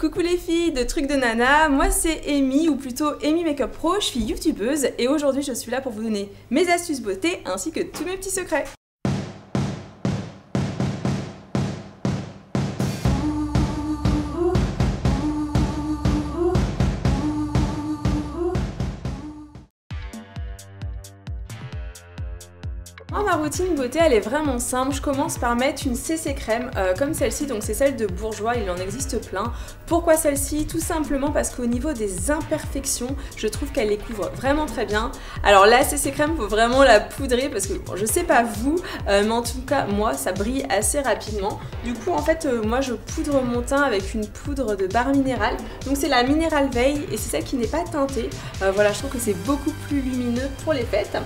Coucou les filles de Trucs de Nana, moi c'est Amy ou plutôt Amy Makeup Pro, je suis youtubeuse et aujourd'hui je suis là pour vous donner mes astuces beauté ainsi que tous mes petits secrets. Ma routine beauté elle est vraiment simple, je commence par mettre une CC crème comme celle-ci, donc c'est celle de Bourjois, il en existe plein. Pourquoi celle-ci? Tout simplement parce qu'au niveau des imperfections, je trouve qu'elle les couvre vraiment très bien. Alors la CC crème, faut vraiment la poudrer parce que bon, je sais pas vous, mais en tout cas moi ça brille assez rapidement. Du coup en fait moi je poudre mon teint avec une poudre de Barre Minéral, donc c'est la Minéral Veil et c'est celle qui n'est pas teintée. Voilà, je trouve que c'est beaucoup plus lumineux pour les fêtes.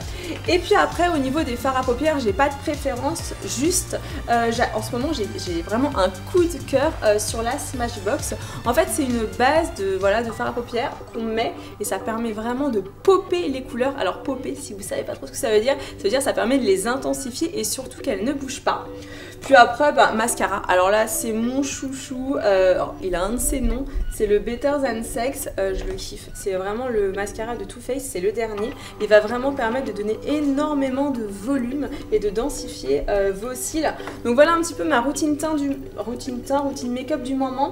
Et puis après au niveau des fards à paupières, j'ai pas de préférence, juste en ce moment j'ai vraiment un coup de cœur sur la Smashbox. En fait c'est une base de fard à paupières qu'on met et ça permet vraiment de popper les couleurs. Alors popper, si vous savez pas trop ce que ça veut dire ça permet de les intensifier et surtout qu'elles ne bougent pas. Puis après mascara, alors là c'est mon chouchou, il a un de ses noms, c'est le Better Than Sex, je le kiffe, c'est vraiment le mascara de Too Faced, c'est le dernier, il va vraiment permettre de donner énormément de volume et de densifier vos cils. Donc voilà un petit peu ma routine make-up du moment.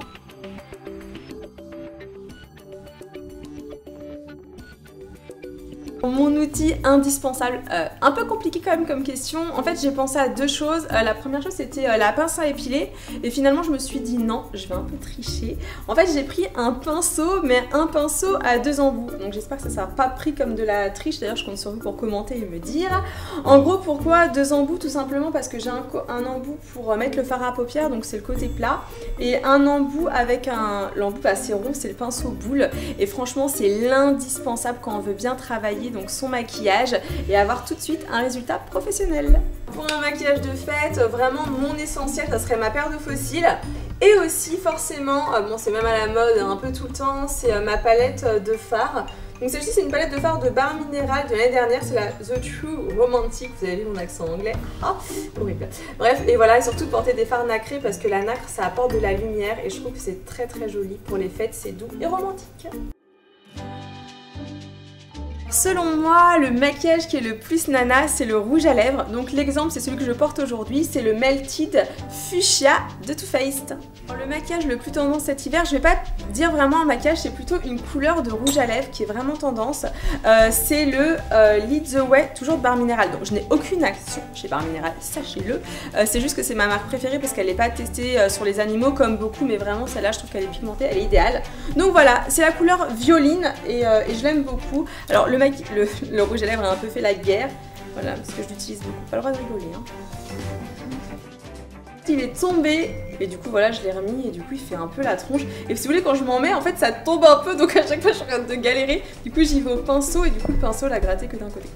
Mon outil indispensable, un peu compliqué quand même comme question. En fait j'ai pensé à deux choses. La première chose c'était la pince à épiler et finalement je me suis dit non, je vais un peu tricher. En fait j'ai pris un pinceau, mais un pinceau à 2 embouts. Donc j'espère que ça sera pas pris comme de la triche. D'ailleurs je compte sur vous pour commenter et me dire. En gros pourquoi 2 embouts? Tout simplement parce que j'ai un embout pour mettre le fard à paupières, donc c'est le côté plat, et un embout avec l'embout assez rond, c'est le pinceau boule. Et franchement c'est l'indispensable quand on veut bien travailler donc son maquillage et avoir tout de suite un résultat professionnel. Pour un maquillage de fête, vraiment mon essentiel ça serait ma paire de faux cils et aussi forcément, bon c'est même à la mode un peu tout le temps, c'est ma palette de fard. Donc celle-ci c'est une palette de fard de Barre Minéral de l'année dernière, c'est la The True Romantic, vous avez vu mon accent anglais, horrible. Bref, et voilà, et surtout porter des fards nacrés parce que la nacre ça apporte de la lumière et je trouve que c'est très très joli pour les fêtes, c'est doux et romantique. Selon moi, le maquillage qui est le plus nana, c'est le rouge à lèvres. Donc l'exemple, c'est celui que je porte aujourd'hui, c'est le Melted Fuchsia de Too Faced. Le maquillage le plus tendance cet hiver, je vais pas dire vraiment un maquillage, c'est plutôt une couleur de rouge à lèvres qui est vraiment tendance. C'est le Lead the Way, toujours de Barre Minéral. Donc je n'ai aucune action chez Barre Minéral, sachez-le. C'est juste que c'est ma marque préférée parce qu'elle n'est pas testée sur les animaux comme beaucoup, mais vraiment celle-là, je trouve qu'elle est pigmentée, elle est idéale. Donc voilà, c'est la couleur violine et je l'aime beaucoup. Alors le rouge à lèvres a un peu fait la guerre, voilà, parce que je l'utilise beaucoup, pas le droit de rigoler. Il est tombé et du coup voilà je l'ai remis et du coup il fait un peu la tronche et si vous voulez quand je m'en mets en fait ça tombe un peu donc à chaque fois je suis en train de galérer, du coup j'y vais au pinceau et du coup le pinceau l'a gratté que d'un côté.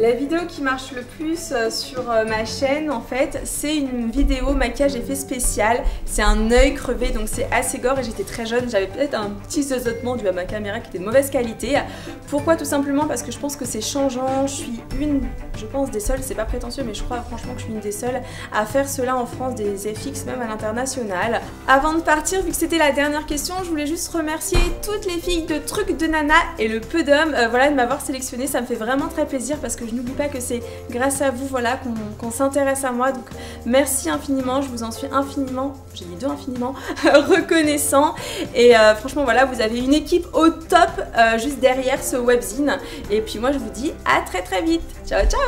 La vidéo qui marche le plus sur ma chaîne en fait c'est une vidéo maquillage effet spécial, c'est un œil crevé donc c'est assez gore et j'étais très jeune, j'avais peut-être un petit zozotement dû à ma caméra qui était de mauvaise qualité. Pourquoi? Tout simplement parce que je pense que c'est changeant, je suis je pense des seules, c'est pas prétentieux mais je crois franchement que je suis une des seules à faire cela en France, des FX même à l'international. Avant de partir, vu que c'était la dernière question, je voulais juste remercier toutes les filles de Trucs de Nana et le peu d'hommes voilà, de m'avoir sélectionné, ça me fait vraiment très plaisir parce que je n'oublie pas que c'est grâce à vous voilà, qu'on s'intéresse à moi, donc merci infiniment, je vous en suis infiniment, j'ai dit infiniment, reconnaissant et franchement voilà, vous avez une équipe au top juste derrière ce webzine et puis moi je vous dis à très très vite, ciao ciao.